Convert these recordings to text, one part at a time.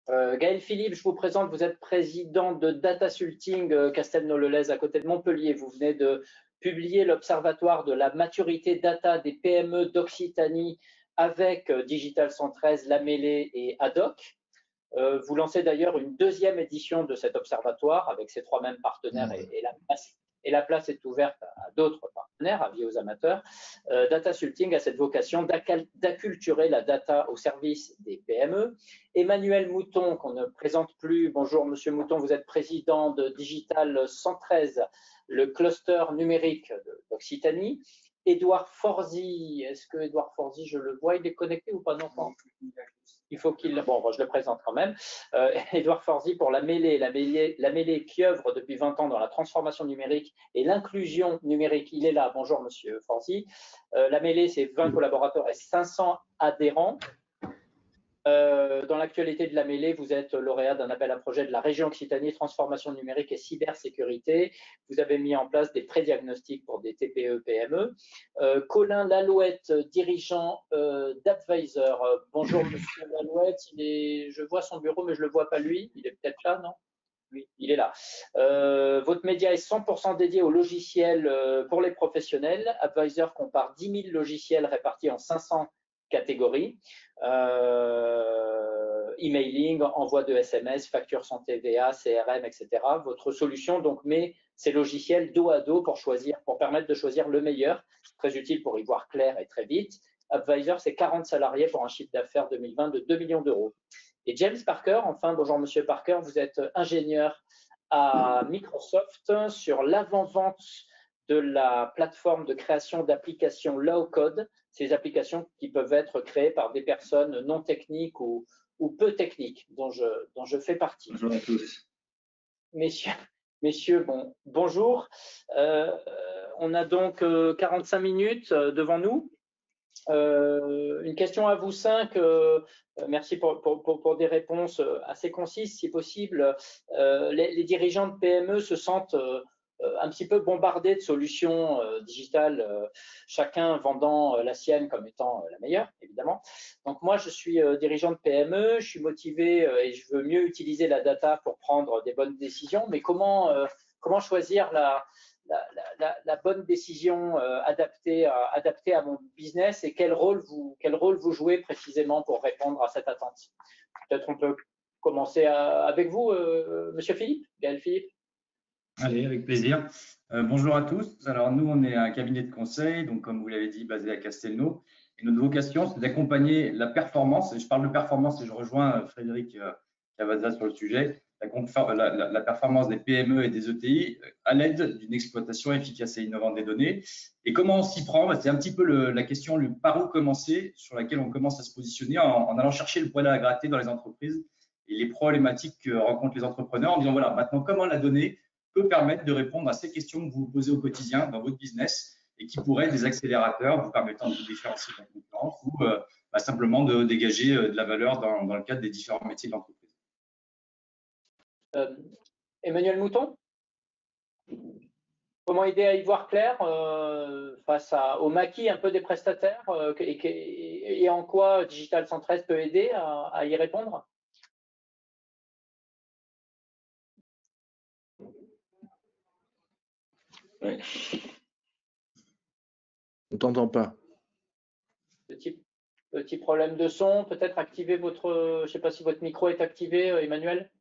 Gaël Philippe, je vous présente, vous êtes président de Datasulting Castelnau-le-Lez à côté de Montpellier. Vous venez de publier l'Observatoire de la maturité data des PME d'Occitanie avec Digital 113, La Mêlée et Adoc. Vous lancez d'ailleurs une deuxième édition de cet observatoire avec ces trois mêmes partenaires et la place est ouverte à d'autres partenaires, avis aux amateurs. Datasulting a cette vocation d'acculturer la data au service des PME. Emmanuel Mouton, qu'on ne présente plus. Bonjour Monsieur Mouton, vous êtes président de Digital 113, le cluster numérique d'Occitanie. Édouard Forzy, est-ce que Édouard Forzy, je le vois, il est connecté ou pas? Non, il faut qu'il… Bon, je le présente quand même. Édouard Forzy pour La Mêlée qui œuvre depuis 20 ans dans la transformation numérique et l'inclusion numérique. Il est là. Bonjour, Monsieur Forzy. La Mêlée, c'est 20 collaborateurs et 500 adhérents. Dans l'actualité de La Mêlée, vous êtes lauréat d'un appel à projet de la région Occitanie, transformation numérique et cybersécurité. Vous avez mis en place des pré-diagnostics pour des TPE-PME. Colin Lalouette, dirigeant d'Advisor. Bonjour Monsieur Lalouette, je vois son bureau mais je ne le vois pas lui. Il est peut-être là, non? Oui, il est là. Votre média est 100% dédié aux logiciels pour les professionnels. Advisor compare 10 000 logiciels répartis en 500 catégories. Emailing, envoi de SMS, facture sans TVA, CRM, etc. Votre solution donc met ces logiciels dos à dos pour permettre de choisir le meilleur, très utile pour y voir clair et très vite. Advisor, c'est 40 salariés pour un chiffre d'affaires 2020 de 2 millions d'euros. Et James Parker, enfin, bonjour Monsieur Parker, vous êtes ingénieur à Microsoft sur l'avant-vente de la plateforme de création d'applications low code, ces applications qui peuvent être créées par des personnes non techniques ou peu techniques, dont je fais partie. Bonjour à tous. Messieurs, bonjour. On a donc 45 minutes devant nous. Une question à vous cinq. Merci pour des réponses assez concises, si possible. Les dirigeants de PME se sentent un petit peu bombardés de solutions digitales, chacun vendant la sienne comme étant la meilleure, évidemment. Donc moi, je suis dirigeant de PME, je suis motivé et je veux mieux utiliser la data pour prendre des bonnes décisions. Mais comment choisir la bonne décision adaptée à mon business et quel rôle vous jouez précisément pour répondre à cette attente? Peut-être on peut commencer avec vous, Monsieur Philippe, Gaël Philippe. Allez, avec plaisir. Bonjour à tous. Alors nous, on est un cabinet de conseil, donc comme vous l'avez dit, basé à Castelnau. Et notre vocation, c'est d'accompagner la performance. Et je parle de performance et je rejoins Frédéric Cavazza sur le sujet. La performance des PME et des ETI à l'aide d'une exploitation efficace et innovante des données. Et comment on s'y prend? C'est un petit peu la question par où commencer, sur laquelle on commence à se positionner en allant chercher le poil à gratter dans les entreprises et les problématiques que rencontrent les entrepreneurs en disant voilà, maintenant comment la donnée peut permettre de répondre à ces questions que vous vous posez au quotidien dans votre business et qui pourraient être des accélérateurs vous permettant de vous différencier de la concurrence ou simplement de dégager de la valeur dans le cadre des différents métiers de l'entreprise. Emmanuel Mouton, comment aider à y voir clair face au maquis un peu des prestataires et en quoi Digital 113 peut aider à y répondre? Ouais. On t'entend pas. Petit problème de son, peut-être activer votre… Je ne sais pas si votre micro est activé, Emmanuel.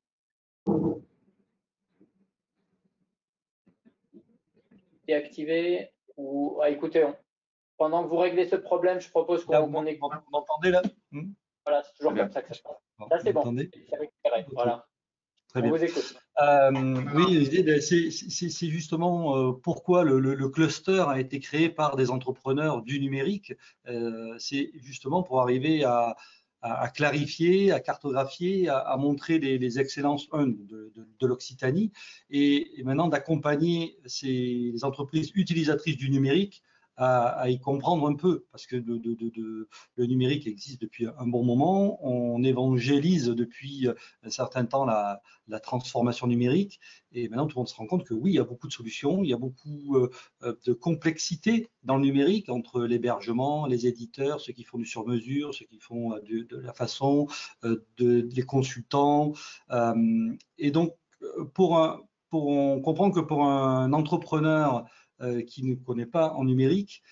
Et activé ou écoutez, pendant que vous réglez ce problème, je propose qu'on écoute. Vous m'entendez là? Voilà, c'est toujours comme ça que ça se passe. Là, c'est bon. C'est récupéré. Voilà. Très bien. On vous écoute. Oui, c'est justement pourquoi le cluster a été créé par des entrepreneurs du numérique. C'est justement pour arriver à clarifier, à cartographier, à montrer les excellences de l'Occitanie et maintenant d'accompagner ces entreprises utilisatrices du numérique à y comprendre un peu, parce que le numérique existe depuis un bon moment. On évangélise depuis un certain temps la transformation numérique. Et maintenant, tout le monde se rend compte que oui, il y a beaucoup de solutions, il y a beaucoup de complexité dans le numérique entre l'hébergement, les éditeurs, ceux qui font du sur-mesure, ceux qui font de la façon, les consultants. Et donc, on comprend que pour un entrepreneur qui ne connaît pas en numérique,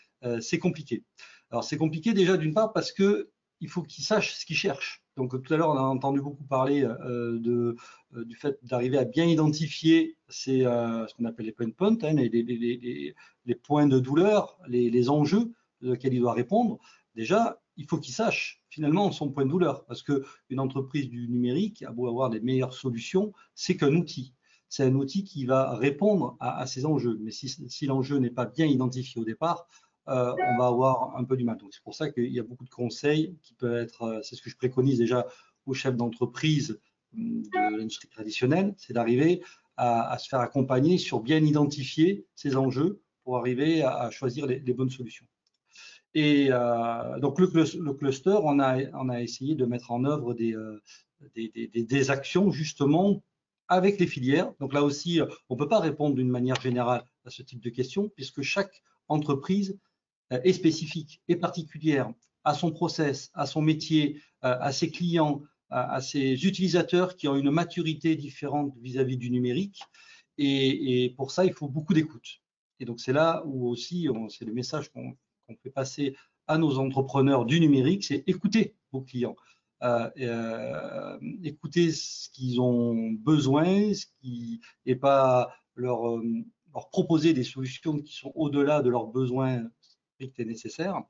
c'est compliqué. Alors, c'est compliqué déjà d'une part parce qu'il faut qu'il sache ce qu'il cherche. Donc, tout à l'heure, on a entendu beaucoup parler du fait d'arriver à bien identifier ce qu'on appelle les pain points, hein, les points de douleur, les enjeux auxquels il doit répondre. Déjà, il faut qu'il sache finalement son point de douleur, parce qu'une entreprise du numérique a beau avoir les meilleures solutions, c'est qu'un outil. C'est un outil qui va répondre à ces enjeux. Mais si l'enjeu n'est pas bien identifié au départ, on va avoir un peu du mal. Donc, c'est pour ça qu'il y a beaucoup de conseils qui peuvent être, c'est ce que je préconise déjà aux chefs d'entreprise de l'industrie traditionnelle, c'est d'arriver à se faire accompagner sur bien identifier ces enjeux pour arriver à choisir les bonnes solutions. Et donc le cluster, on a essayé de mettre en œuvre des actions justement avec les filières. Donc là aussi, on ne peut pas répondre d'une manière générale à ce type de questions, puisque chaque entreprise est spécifique et particulière à son process, à son métier, à ses clients, à ses utilisateurs qui ont une maturité différente vis-à-vis du numérique. Et pour ça, il faut beaucoup d'écoute. Et donc c'est là où aussi, c'est le message qu'on fait passer à nos entrepreneurs du numérique, c'est écouter vos clients. Écouter ce qu'ils ont besoin, et pas leur proposer des solutions qui sont au-delà de leurs besoins stricts et nécessaires.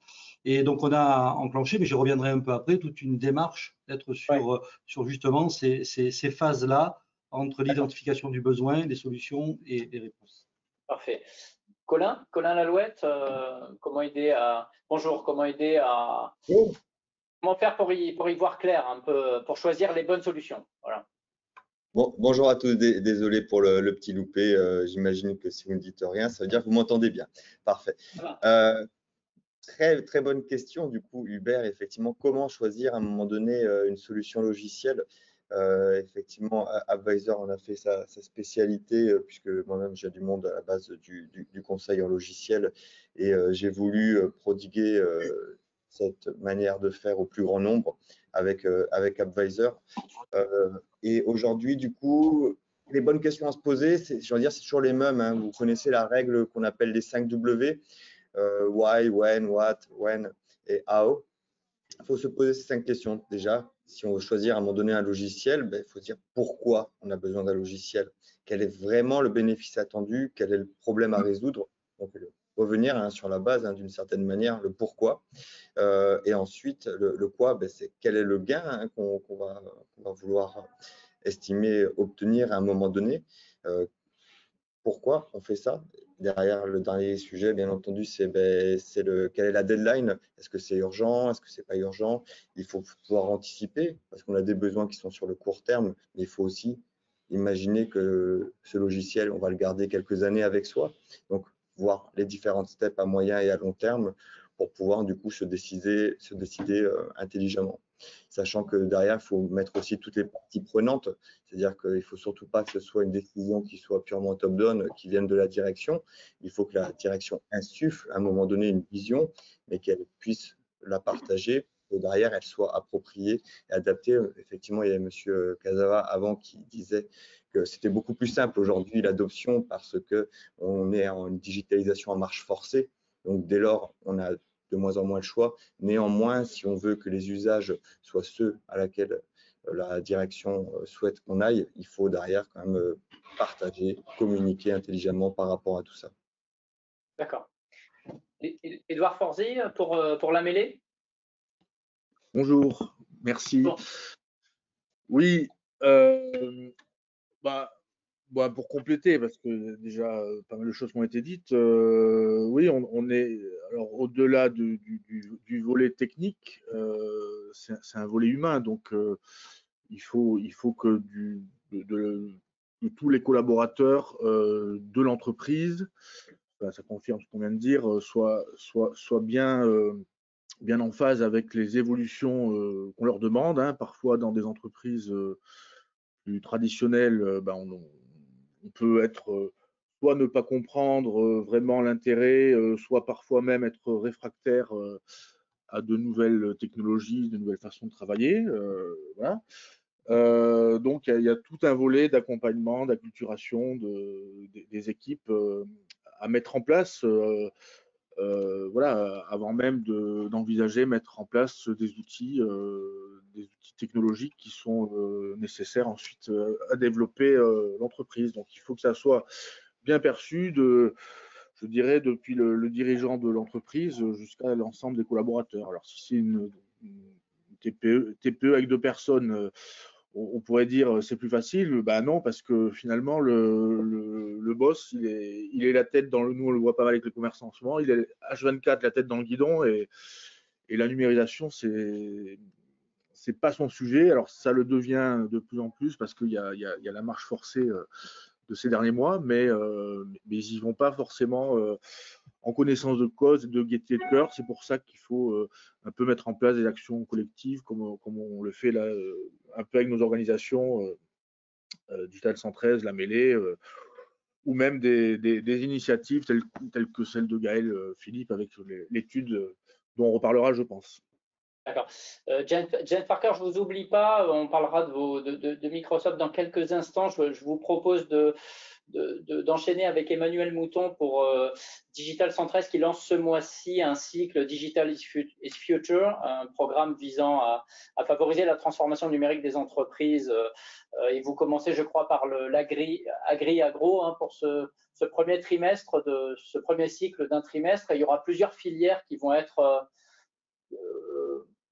Et donc, on a enclenché, mais je reviendrai un peu après, toute une démarche d'être sur justement ces phases-là entre l'identification du besoin, les solutions et les réponses. Parfait. Colin Lalouette, comment aider à… Bonjour, comment aider à… Comment faire pour y voir clair un peu, pour choisir les bonnes solutions. Voilà. Bon, bonjour à tous, désolé pour le petit loupé. J'imagine que si vous ne dites rien, ça veut dire que vous m'entendez bien. Parfait. Très, très bonne question. Du coup, Hubert, effectivement, comment choisir à un moment donné une solution logicielle? Effectivement, Advisor en a fait sa spécialité, puisque moi-même, j'ai du monde à la base du conseil en logiciel et j'ai voulu prodiguer cette manière de faire au plus grand nombre avec Advisor. Et aujourd'hui, du coup, les bonnes questions à se poser, c'est toujours les mêmes. Hein. Vous connaissez la règle qu'on appelle les 5 W, why, when, what, when et how. Il faut se poser ces 5 questions. Déjà, si on veut choisir à un moment donné un logiciel, il faut dire pourquoi on a besoin d'un logiciel. Quel est vraiment le bénéfice attendu? Quel est le problème à résoudre? Donc, revenir sur la base d'une certaine manière, le pourquoi. Et ensuite, le quoi, c'est quel est le gain qu'on va vouloir estimer obtenir à un moment donné. Pourquoi on fait ça? Derrière le dernier sujet, bien entendu, c'est quelle est la deadline? Est-ce que c'est urgent? Est-ce que c'est pas urgent? Il faut pouvoir anticiper parce qu'on a des besoins qui sont sur le court terme, mais il faut aussi imaginer que ce logiciel, on va le garder quelques années avec soi. Donc, voir les différentes steps à moyen et à long terme pour pouvoir du coup se décider intelligemment. Sachant que derrière, il faut mettre aussi toutes les parties prenantes, c'est-à-dire qu'il ne faut surtout pas que ce soit une décision qui soit purement top-down, qui vienne de la direction. Il faut que la direction insuffle à un moment donné une vision, mais qu'elle puisse la partager, que derrière, elle soit appropriée et adaptée. Effectivement, il y avait M. Casawa avant qui disait que c'était beaucoup plus simple aujourd'hui l'adoption parce qu'on est en une digitalisation en marche forcée. Donc, dès lors, on a de moins en moins le choix. Néanmoins, si on veut que les usages soient ceux à laquelle la direction souhaite qu'on aille, il faut derrière quand même partager, communiquer intelligemment par rapport à tout ça. D'accord. Édouard Forzy pour la mêlée. Bonjour, merci. Bon. Oui, pour compléter, parce que déjà pas mal de choses qui ont été dites, oui, on est, alors au-delà du volet technique, c'est un volet humain, donc il faut que de tous les collaborateurs de l'entreprise ça confirme ce qu'on vient de dire, soit bien en phase avec les évolutions qu'on leur demande, hein. Parfois, dans des entreprises plus traditionnelles, on peut être soit ne pas comprendre vraiment l'intérêt, soit parfois même être réfractaire à de nouvelles technologies, de nouvelles façons de travailler. Voilà. Donc, il y a tout un volet d'accompagnement, d'acculturation des équipes à mettre en place, voilà, avant même d'envisager mettre en place des outils technologiques qui sont nécessaires ensuite à développer l'entreprise. Donc, il faut que ça soit bien perçu je dirais, depuis le dirigeant de l'entreprise jusqu'à l'ensemble des collaborateurs. Alors, si c'est une TPE avec 2 personnes, on pourrait dire c'est plus facile. Ben non, parce que finalement, le boss, il est la tête nous on le voit pas mal avec les commerçants en ce moment, il est H24 la tête dans le guidon et la numérisation, c'est pas son sujet. Alors, ça le devient de plus en plus parce qu'il y a la marche forcée de ces derniers mois, mais ils n'y vont pas forcément en connaissance de cause et de gaieté de cœur. C'est pour ça qu'il faut un peu mettre en place des actions collectives, comme on le fait là, un peu avec nos organisations, Digital 113, la Mêlée, ou même des initiatives telles que celle de Gaël Philippe avec l'étude dont on reparlera, je pense. D'accord. Jen Parker, je ne vous oublie pas, on parlera de Microsoft dans quelques instants. Je vous propose d'enchaîner avec Emmanuel Mouton pour Digital 113 qui lance ce mois-ci un cycle Digital is Future, un programme visant à favoriser la transformation numérique des entreprises. Et vous commencez, je crois, par l'agri-agro hein, pour ce premier trimestre, ce premier cycle d'un trimestre. Et il y aura plusieurs filières qui vont être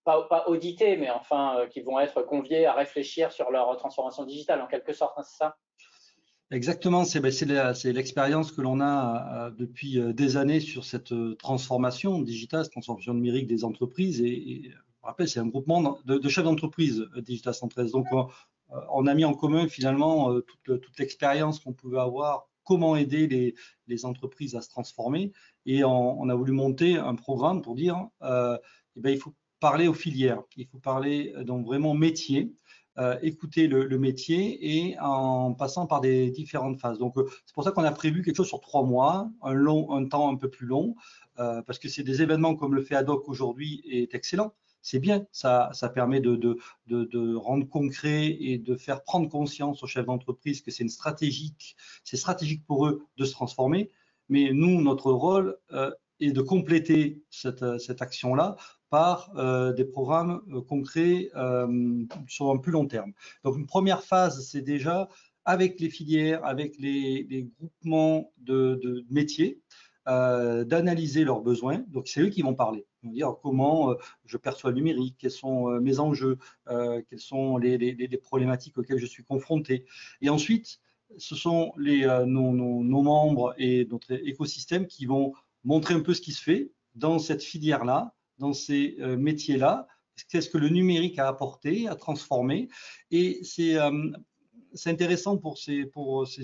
pas auditées, mais enfin qui vont être conviées à réfléchir sur leur transformation digitale en quelque sorte, hein, c'est ça? Exactement, c'est l'expérience que l'on a depuis des années sur cette transformation digitale, cette transformation numérique des entreprises. Et je vous rappelle, c'est un groupement de chefs d'entreprise, Digital 113. Donc, on a mis en commun finalement toute l'expérience qu'on pouvait avoir, comment aider les entreprises à se transformer. Et on a voulu monter un programme pour dire, il faut parler aux filières, il faut parler donc vraiment métier. Écouter le métier et en passant par des différentes phases. Donc, c'est pour ça qu'on a prévu quelque chose sur 3 mois, un temps un peu plus long, parce que c'est des événements comme le fait Ad-Hoc aujourd'hui est excellent. C'est bien, ça permet de rendre concret et de faire prendre conscience aux chefs d'entreprise que c'est stratégique pour eux de se transformer. Mais nous, notre rôle est de compléter cette action-là par des programmes concrets sur un plus long terme. Donc, une première phase, c'est déjà avec les filières, avec les groupements de métiers, d'analyser leurs besoins. Donc, c'est eux qui vont parler. Ils vont dire comment je perçois le numérique, quels sont mes enjeux, quelles sont les problématiques auxquelles je suis confronté. Et ensuite, ce sont nos membres et notre écosystème qui vont montrer un peu ce qui se fait dans cette filière-là, dans ces métiers-là, qu'est-ce que le numérique a apporté, a transformé. Et c'est intéressant pour ces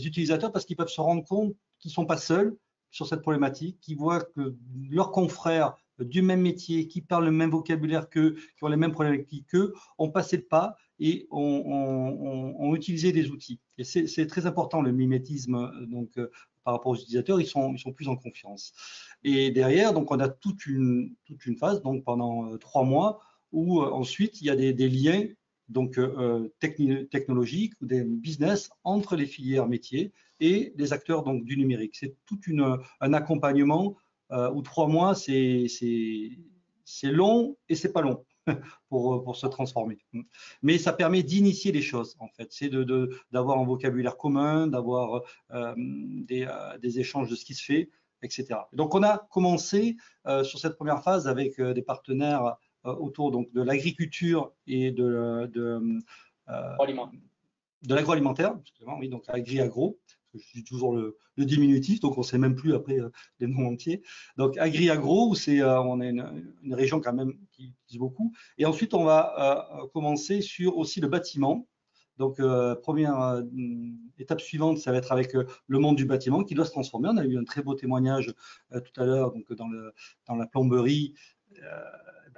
utilisateurs parce qu'ils peuvent se rendre compte qu'ils ne sont pas seuls sur cette problématique, qu'ils voient que leurs confrères du même métier, qui parlent le même vocabulaire qu'eux, qui ont les mêmes problématiques qu'eux, ont passé le pas et ont utilisé des outils. Et c'est très important le mimétisme donc, par rapport aux utilisateurs, ils sont plus en confiance. Et derrière, donc, on a toute une phase, donc pendant 3 mois, où ensuite il y a des liens donc, technologiques ou des business entre les filières métiers et les acteurs donc, du numérique. C'est tout un accompagnement où 3 mois, c'est long et c'est pas long pour se transformer. Mais ça permet d'initier les choses, en fait. C'est d'avoir un vocabulaire commun, d'avoir des échanges de ce qui se fait, etc. Donc, on a commencé sur cette première phase avec des partenaires autour donc, de l'agriculture et de l'agroalimentaire, oui, donc agri-agro. Je dis toujours le diminutif, donc on ne sait même plus après les noms entiers. Donc agri-agro, où on est une région quand même qui utilise beaucoup. Et ensuite, on va commencer sur aussi le bâtiment, Donc, première étape suivante, ça va être avec le monde du bâtiment qui doit se transformer. On a eu un très beau témoignage tout à l'heure donc dans la plomberie.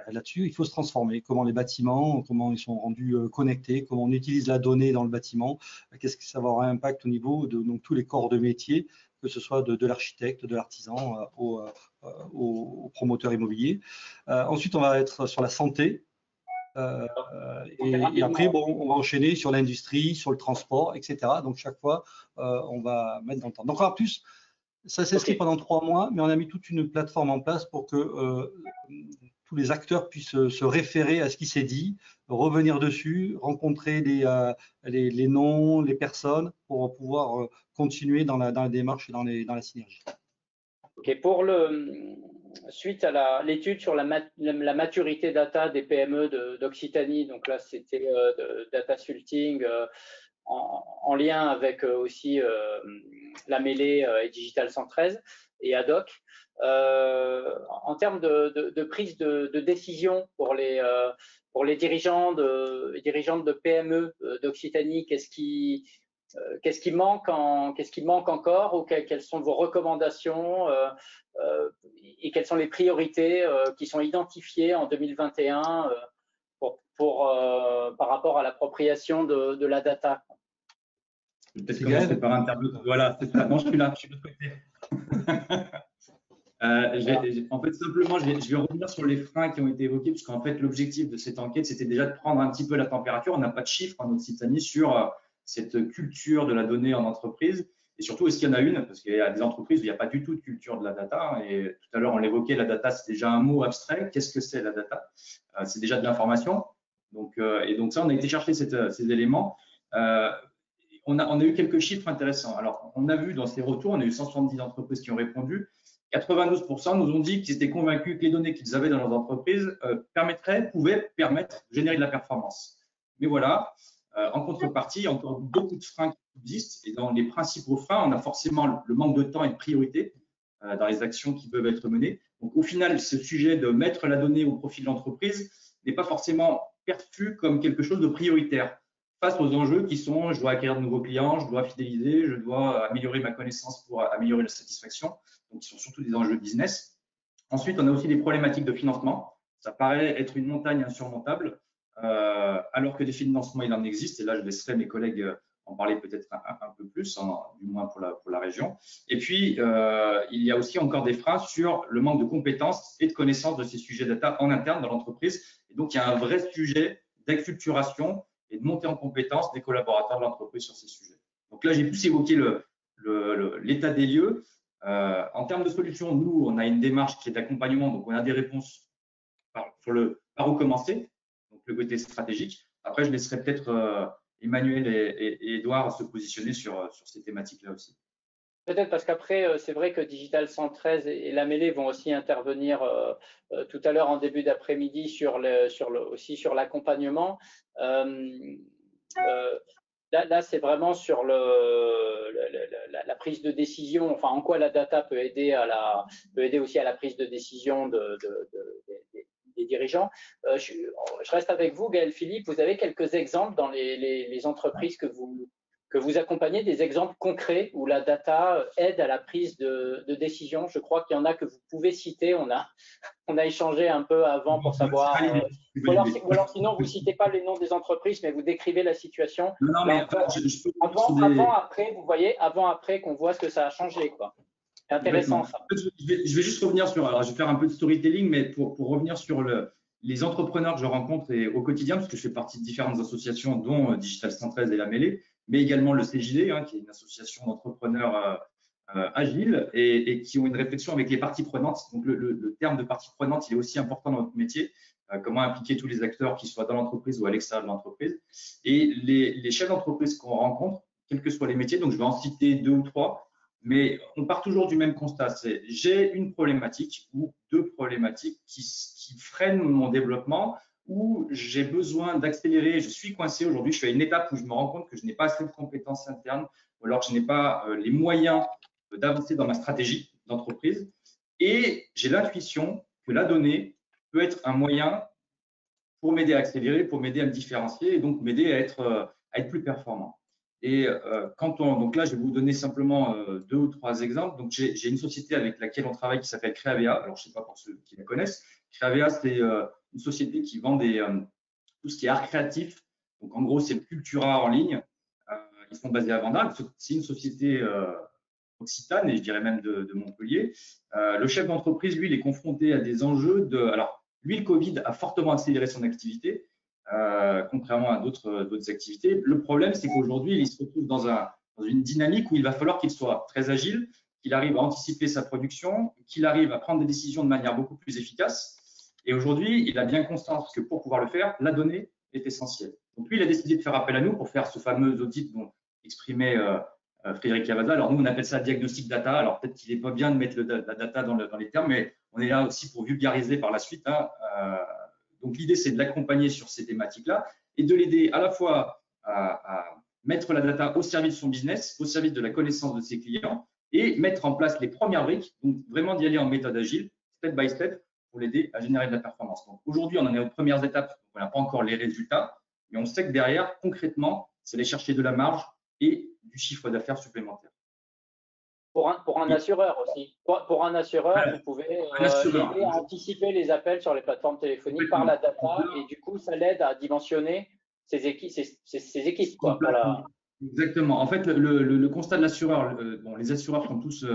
Là-dessus, il faut se transformer. Comment les bâtiments, comment ils sont rendus connectés, comment on utilise la donnée dans le bâtiment, qu'est-ce que ça va avoir un impact au niveau de donc, tous les corps de métier, que ce soit de l'architecte, de l'artisan au promoteur immobilier. Ensuite, on va être sur la santé. Et après, bon, on va enchaîner sur l'industrie, sur le transport, etc. Donc, chaque fois, on va mettre dans le temps. Donc, en plus, ça s'inscrit pendant 3 mois, mais on a mis toute une plateforme en place pour que tous les acteurs puissent se référer à ce qui s'est dit, revenir dessus, rencontrer les noms, les personnes pour pouvoir continuer dans la démarche et dans la synergie. Ok, suite à l'étude sur la maturité data des PME d'Occitanie, donc là c'était Datasulting en lien avec aussi la mêlée et Digital 113 et Ad-Hoc. En termes de prise de décision pour les dirigeantes de PME d'Occitanie, qu'est-ce qui manque encore ou quelles sont vos recommandations et quelles sont les priorités qui sont identifiées en 2021 par rapport à l'appropriation de la data? Peut-être commencer par intervenir. Voilà, c'est ça. Non, je suis là, je suis de l'autre côté. En fait, simplement, je vais revenir sur les freins qui ont été évoqués, puisqu'en fait, l'objectif de cette enquête, c'était déjà de prendre un petit peu la température. On n'a pas de chiffres en Occitanie sur cette culture de la donnée en entreprise. Et surtout, est-ce qu'il y en a une? Parce qu'il y a des entreprises où il n'y a pas du tout de culture de la data. Et tout à l'heure, on l'évoquait, la data, c'est déjà un mot abstrait. Qu'est-ce que c'est la data? C'est déjà de l'information. Et donc ça, on a été chercher ces éléments. On a eu quelques chiffres intéressants. Alors, on a vu dans ces retours, on a eu 170 entreprises qui ont répondu. 92% nous ont dit qu'ils étaient convaincus que les données qu'ils avaient dans leurs entreprises pouvaient permettre de générer de la performance. Mais voilà, en contrepartie, il y a encore beaucoup de freins qui existent. Et dans les principaux freins, on a forcément le manque de temps et de priorité dans les actions qui peuvent être menées. Donc, au final, ce sujet de mettre la donnée au profit de l'entreprise n'est pas forcément perçu comme quelque chose de prioritaire face aux enjeux qui sont: je dois acquérir de nouveaux clients, je dois fidéliser, je dois améliorer ma connaissance pour améliorer la satisfaction. Donc, ils sont surtout des enjeux business. Ensuite, on a aussi des problématiques de financement. Ça paraît être une montagne insurmontable, alors que des financements, il en existe. Et là, je laisserai mes collègues en parler peut-être un peu plus, du moins pour la région. Et puis, il y a aussi encore des freins sur le manque de compétences et de connaissances de ces sujets data en interne dans l'entreprise. Et donc, il y a un vrai sujet d'acculturation et de montée en compétences des collaborateurs de l'entreprise sur ces sujets. Donc là, j'ai plus évoqué l'état des lieux. En termes de solutions, nous, on a une démarche qui est d'accompagnement, donc on a des réponses par où commencer, donc le côté stratégique. Après, je laisserai peut-être Emmanuel et Edouard se positionner sur ces thématiques-là aussi. Peut-être parce qu'après, c'est vrai que Digital 113 et la mêlée vont aussi intervenir tout à l'heure en début d'après-midi aussi sur l'accompagnement. Là, c'est vraiment sur la prise de décision, enfin en quoi la data peut aider aussi à la prise de décision des dirigeants. Je reste avec vous, Gaël Philippe. Vous avez quelques exemples dans les entreprises que vous accompagnez, des exemples concrets où la data aide à la prise de décision? Je crois qu'il y en a que vous pouvez citer. On a échangé un peu avant pour savoir. Ou alors sinon, vous ne citez pas les noms des entreprises, mais vous décrivez la situation. Non, mais après, vous voyez, avant-après, qu'on voit ce que ça a changé, quoi. C'est intéressant, ça. Je vais juste revenir alors je vais faire un peu de storytelling, mais pour revenir sur les entrepreneurs que je rencontre au quotidien, parce que je fais partie de différentes associations, dont Digital 113 et la mêlée, mais également le CJD, qui est une association d'entrepreneurs agiles et qui ont une réflexion avec les parties prenantes. Donc, le terme de partie prenante, il est aussi important dans notre métier. Comment impliquer tous les acteurs, qu'ils soient dans l'entreprise ou à l'extérieur de l'entreprise. Et les chefs d'entreprise qu'on rencontre, quels que soient les métiers, donc je vais en citer 2 ou 3, mais on part toujours du même constat. C'est: j'ai une problématique ou 2 problématiques qui freinent mon développement, où j'ai besoin d'accélérer, je suis coincé aujourd'hui, je suis à une étape où je me rends compte que je n'ai pas assez de compétences internes, ou alors que je n'ai pas les moyens d'avancer dans ma stratégie d'entreprise. Et j'ai l'intuition que la donnée peut être un moyen pour m'aider à accélérer, pour m'aider à me différencier et donc m'aider à être à être plus performants. Et donc là, je vais vous donner simplement 2 ou 3 exemples. Donc, j'ai une société avec laquelle on travaille qui s'appelle Creavea. Alors, je ne sais pas pour ceux qui la connaissent. Creavea, c'est une société qui vend tout ce qui est art créatif. Donc, en gros, c'est le Cultura en ligne. Ils sont basés à Vendôme. C'est une société occitane, et je dirais même de Montpellier. Le chef d'entreprise, lui, il est confronté à des enjeux Alors, lui, le Covid a fortement accéléré son activité. Contrairement à d'autres activités. Le problème, c'est qu'aujourd'hui, il se retrouve dans une dynamique où il va falloir qu'il soit très agile, qu'il arrive à anticiper sa production, qu'il arrive à prendre des décisions de manière beaucoup plus efficace. Et aujourd'hui, il a bien conscience que pour pouvoir le faire, la donnée est essentielle. Donc lui, il a décidé de faire appel à nous pour faire ce fameux audit dont exprimait Frédéric Cavada. Alors nous, on appelle ça diagnostic data. Alors peut-être qu'il n'est pas bien de mettre la data dans les termes, mais on est là aussi pour vulgariser par la suite. Donc, l'idée, c'est de l'accompagner sur ces thématiques-là et de l'aider à la fois à mettre la data au service de son business, au service de la connaissance de ses clients et mettre en place les premières briques, donc vraiment d'y aller en méthode agile, step by step, pour l'aider à générer de la performance. Donc, aujourd'hui, on en est aux premières étapes, on n'a pas encore les résultats, mais on sait que derrière, concrètement, c'est aller chercher de la marge et du chiffre d'affaires supplémentaire. Pour un assureur aussi. Pour un assureur, vous pouvez l'aider à anticiper les appels sur les plateformes téléphoniques par la data et du coup, ça l'aide à dimensionner ses équipes. Quoi, voilà. Exactement. En fait, le constat de l'assureur, les assureurs ont tous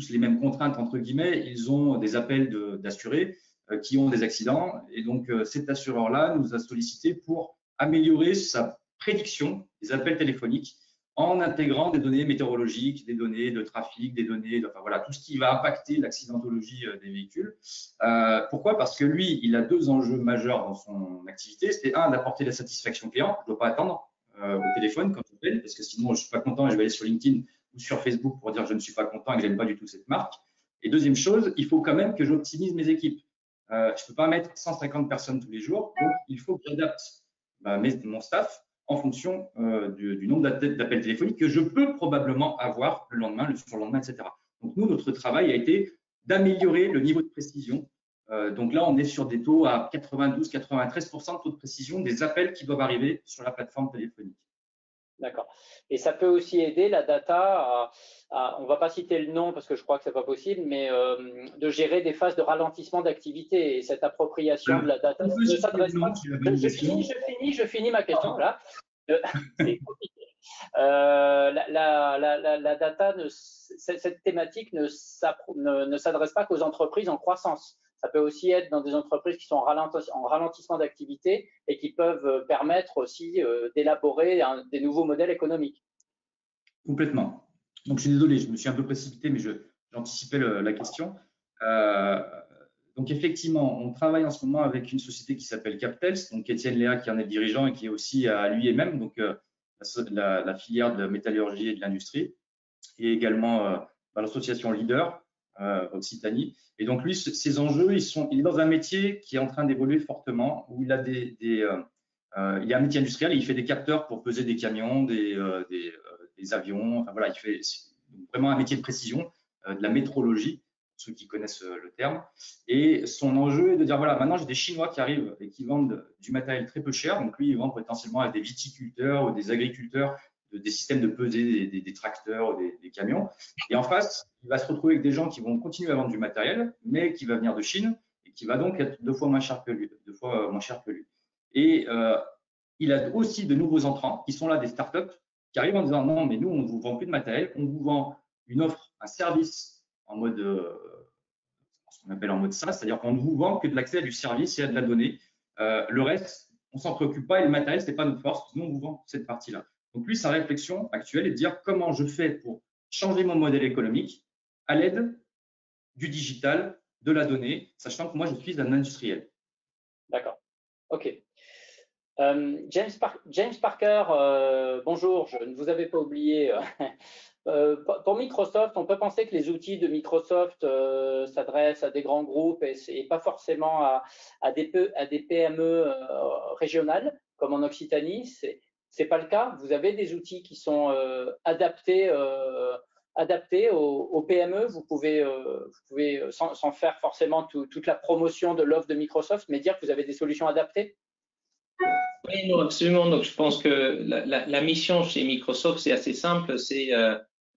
les mêmes contraintes, entre guillemets. Ils ont des appels d'assurés qui ont des accidents. Et donc, cet assureur-là nous a sollicité pour améliorer sa prédiction des appels téléphoniques en intégrant des données météorologiques, des données de trafic, des données, enfin voilà, tout ce qui va impacter l'accidentologie des véhicules. Pourquoi? Parce que lui, il a 2 enjeux majeurs dans son activité. C'est d'apporter la satisfaction client. Je ne dois pas attendre au téléphone quand j'appelle, parce que sinon, je ne suis pas content et je vais aller sur LinkedIn ou sur Facebook pour dire que je ne suis pas content et que je n'aime pas du tout cette marque. Et deuxième chose, il faut quand même que j'optimise mes équipes. Je ne peux pas mettre 150 personnes tous les jours, donc il faut que j'adapte mon staff en fonction du nombre d'appels téléphoniques que je peux probablement avoir le lendemain, le surlendemain, etc. Donc, nous, notre travail a été d'améliorer le niveau de précision. Donc là, on est sur des taux à 92-93% de taux de précision des appels qui doivent arriver sur la plateforme téléphonique. D'accord. Et ça peut aussi aider la data on ne va pas citer le nom parce que je crois que ce n'est pas possible, mais de gérer des phases de ralentissement d'activité et cette appropriation de la data. Je finis ma question là. C'est compliqué. La data, cette thématique ne s'adresse pas qu'aux entreprises en croissance. Ça peut aussi être dans des entreprises qui sont en ralentissement d'activité et qui peuvent permettre aussi d'élaborer des nouveaux modèles économiques. Complètement. Donc, je suis désolé, je me suis un peu précipité, mais j'anticipais la question. Donc, effectivement, on travaille en ce moment avec une société qui s'appelle Captels, donc Étienne Léa qui en est le dirigeant et qui est aussi à lui-même, donc la filière de la métallurgie et de l'industrie, et également l'association Leader Occitanie. Et donc, lui, ses enjeux, il est dans un métier qui est en train d'évoluer fortement, où il a il a un métier industriel et il fait des capteurs pour peser des camions, des avions. Enfin, voilà, il fait vraiment un métier de précision, de la métrologie, pour ceux qui connaissent le terme. Et son enjeu est de dire, voilà, maintenant j'ai des Chinois qui arrivent et qui vendent du matériel très peu cher. Donc lui, il vend potentiellement à des viticulteurs ou des agriculteurs des systèmes de pesée, des tracteurs, des camions. Et en face, il va se retrouver avec des gens qui vont continuer à vendre du matériel, mais qui va venir de Chine et qui va donc être 2 fois moins cher que lui. Et il a aussi de nouveaux entrants qui sont là, des startups, qui arrivent en disant non, mais nous, on ne vous vend plus de matériel, on vous vend une offre, un service en mode, ce qu'on appelle en mode SaaS, c'est-à-dire qu'on ne vous vend que de l'accès à du service et à de la donnée. Le reste, on ne s'en préoccupe pas et le matériel, ce n'est pas notre force. Nous, on vous vend cette partie-là. Donc, lui, sa réflexion actuelle est de dire comment je fais pour changer mon modèle économique à l'aide du digital, de la donnée, sachant que moi, je suis un industriel. D'accord. OK. James Parker, bonjour, je ne vous avais pas oublié. Pour Microsoft, on peut penser que les outils de Microsoft s'adressent à des grands groupes et pas forcément à des PME régionales, comme en Occitanie. C'est pas le cas. Vous avez des outils qui sont adaptés aux PME. Vous pouvez sans faire forcément toute la promotion de l'offre de Microsoft, mais dire que vous avez des solutions adaptées. Oui, non, absolument. Donc, je pense que la mission chez Microsoft, c'est assez simple, c'est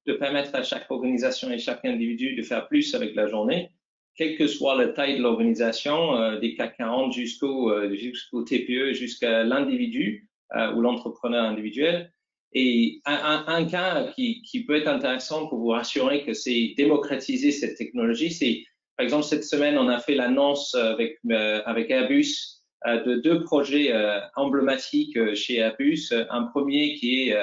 de permettre à chaque organisation et chaque individu de faire plus avec la journée, quelle que soit la taille de l'organisation, des CAC 40 jusqu'au TPE, jusqu'à l'individu ou l'entrepreneur individuel. Et un cas qui peut être intéressant pour vous rassurer que c'est démocratiser cette technologie, c'est, par exemple, cette semaine, on a fait l'annonce avec Airbus de deux projets emblématiques chez Airbus. Un premier qui est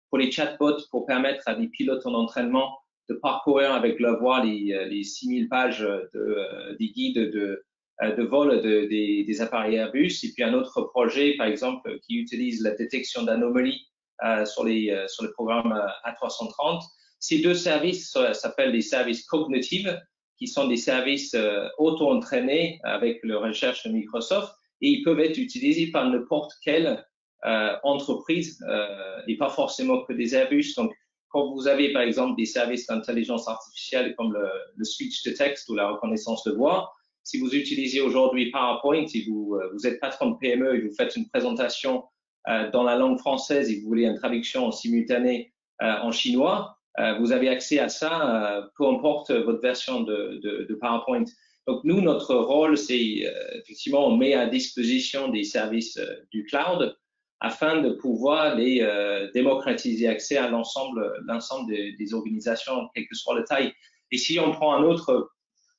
pour les chatbots pour permettre à des pilotes en entraînement de parcourir avec leur voix les 6000 pages des guides de vol des appareils Airbus. Et puis un autre projet, par exemple, qui utilise la détection d'anomalies sur le programme A330. Ces deux services s'appellent des services cognitifs, qui sont des services auto-entraînés avec la recherche de Microsoft, et ils peuvent être utilisés par n'importe quelle entreprise et pas forcément que des Airbus. Donc, quand vous avez par exemple des services d'intelligence artificielle comme le speech to text ou la reconnaissance de voix, si vous utilisez aujourd'hui PowerPoint et vous êtes patron de PME et vous faites une présentation dans la langue française et vous voulez une traduction simultanée en chinois, vous avez accès à ça, peu importe votre version de PowerPoint. Donc, nous, notre rôle, c'est effectivement, on met à disposition des services du cloud afin de pouvoir les démocratiser accès à l'ensemble des organisations, quelle que soit la taille. Et si on prend un autre,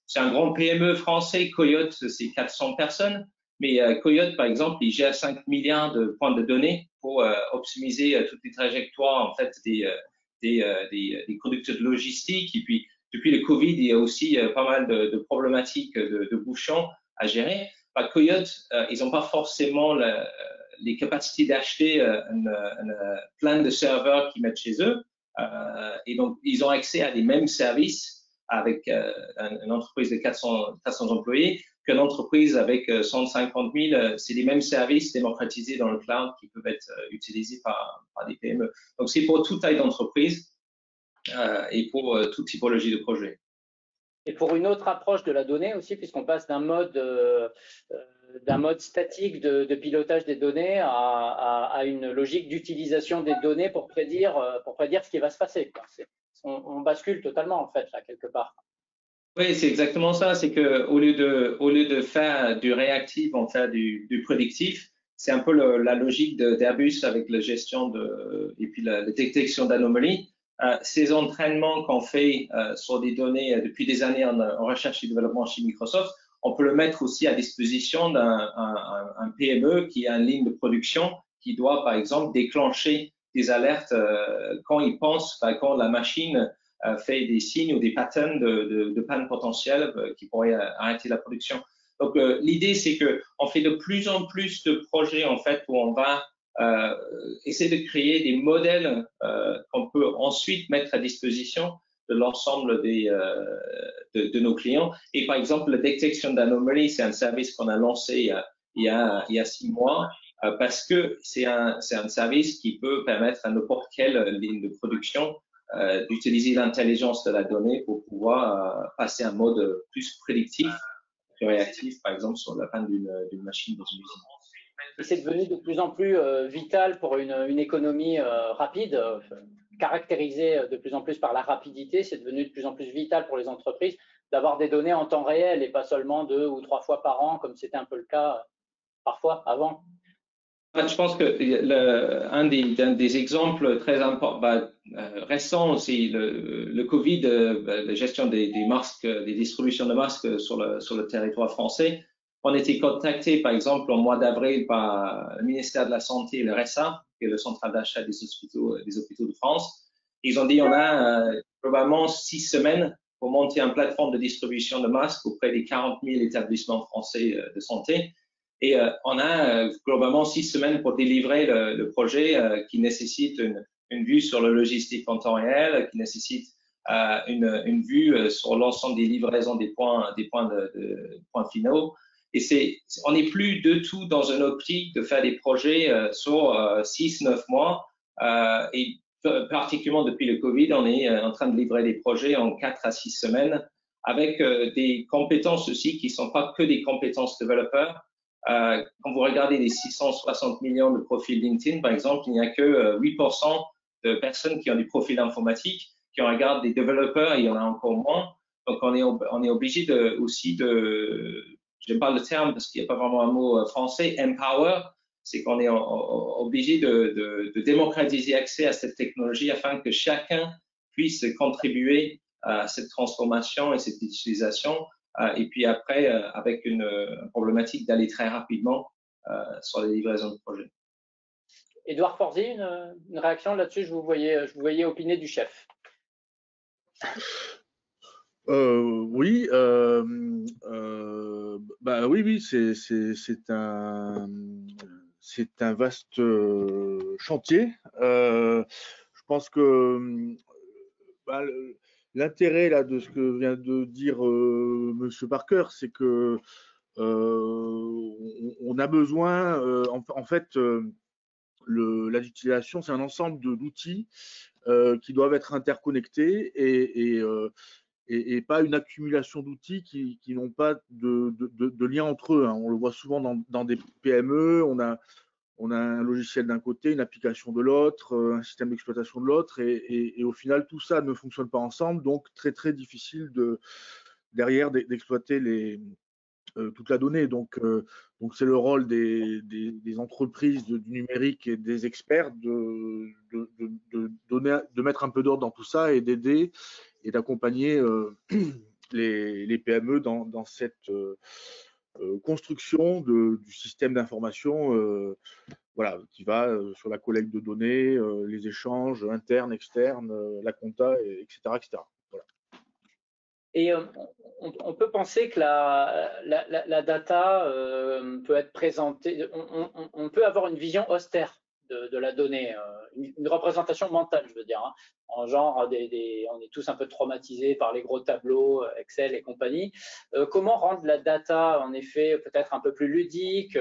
c'est un grand PME français, Coyote, c'est 400 personnes, mais Coyote, par exemple, il gère 5 milliards de points de données pour optimiser toutes les trajectoires, en fait, des conducteurs de logistique. Et puis, depuis le Covid, il y a aussi pas mal de problématiques de bouchons à gérer. Bah, Coyote, ils n'ont pas forcément les capacités d'acheter plein de serveurs qu'ils mettent chez eux. Et donc, ils ont accès à les mêmes services avec une entreprise de 400 employés qu'une entreprise avec 150 000. C'est les mêmes services démocratisés dans le cloud qui peuvent être utilisés par des PME. Donc, c'est pour toute taille d'entreprise et pour toute typologie de projet. Et pour une autre approche de la donnée aussi, puisqu'on passe d'un mode statique de pilotage des données à une logique d'utilisation des données pour prédire ce qui va se passer, quoi. On bascule totalement, en fait, là, quelque part. Oui, c'est exactement ça. C'est que au lieu de faire du réactif, on fait du prédictif. C'est un peu la logique d'Airbus avec la gestion et puis la détection d'anomalies. Ces entraînements qu'on fait sur des données depuis des années en recherche et développement chez Microsoft, on peut le mettre aussi à disposition d'un PME qui a une ligne de production qui doit, par exemple, déclencher des alertes quand il pense, quand la machine fait des signes ou des patterns de panne potentielle qui pourraient arrêter la production. Donc, l'idée, c'est qu'on fait de plus en plus de projets, en fait, où on va essayer de créer des modèles qu'on peut ensuite mettre à disposition de l'ensemble de nos clients. Et par exemple, la détection d'anomalies, c'est un service qu'on a lancé il y a 6 mois parce que c'est un service qui peut permettre à n'importe quelle ligne de production d'utiliser l'intelligence de la donnée pour pouvoir passer à un mode plus prédictif, plus réactif, par exemple, sur la panne d'une machine dans une usine. Et c'est devenu de plus en plus vital pour une économie rapide, caractérisée de plus en plus par la rapidité. C'est devenu de plus en plus vital pour les entreprises d'avoir des données en temps réel et pas seulement 2 ou 3 fois par an, comme c'était un peu le cas parfois avant. Je pense que un des exemples très récents, c'est le Covid, la gestion des masques, des distributions de masques sur le territoire français. On a été contacté, par exemple, au mois d'avril par le ministère de la Santé et le RSA, qui est le central d'achat des hôpitaux de France. Ils ont dit on a globalement 6 semaines pour monter une plateforme de distribution de masques auprès des 40 000 établissements français de santé. Et on a globalement 6 semaines pour délivrer le projet qui nécessite une vue sur la logistique en temps réel, qui nécessite une vue sur l'ensemble des livraisons des points finaux. Et on n'est plus du tout dans une optique de faire des projets sur 6-9 mois. Et particulièrement depuis le Covid, on est en train de livrer des projets en 4 à 6 semaines avec des compétences aussi qui ne sont pas que des compétences développeurs. Quand vous regardez les 660 millions de profils LinkedIn, par exemple, il n'y a que 8% de personnes qui ont des profils informatiques. Qui on regarde des développeurs, il y en a encore moins. Donc, on est obligé j'aime pas le terme parce qu'il n'y a pas vraiment un mot français, empower, c'est qu'on est obligé de démocratiser l'accès à cette technologie afin que chacun puisse contribuer à cette transformation et cette utilisation. Et puis après, avec une problématique d'aller très rapidement sur les livraisons de projets. Édouard Forzy, une réaction là-dessus? Je vous voyais opiner du chef. Oui, oui, c'est un vaste chantier. Je pense que l'intérêt là de ce que vient de dire Monsieur Parker, c'est que on a besoin, en fait, la digitalisation, c'est un ensemble d'outils qui doivent être interconnectés et pas une accumulation d'outils qui n'ont pas de lien entre eux. Hein. On le voit souvent dans des PME, on a un logiciel d'un côté, une application de l'autre, un système d'exploitation de l'autre, et au final, tout ça ne fonctionne pas ensemble, donc très très difficile derrière d'exploiter toute la donnée. Donc c'est le rôle des entreprises du numérique et des experts de mettre un peu d'ordre dans tout ça et d'aider et d'accompagner les PME dans cette construction du système d'information voilà, qui va sur la collecte de données, les échanges internes, externes, la compta, etc. Voilà. Et on peut penser que la data peut être présentée, on peut avoir une vision austère de la donnée, une représentation mentale, je veux dire, hein, en genre, on est tous un peu traumatisés par les gros tableaux, Excel et compagnie. Comment rendre la data, en effet, peut-être un peu plus ludique,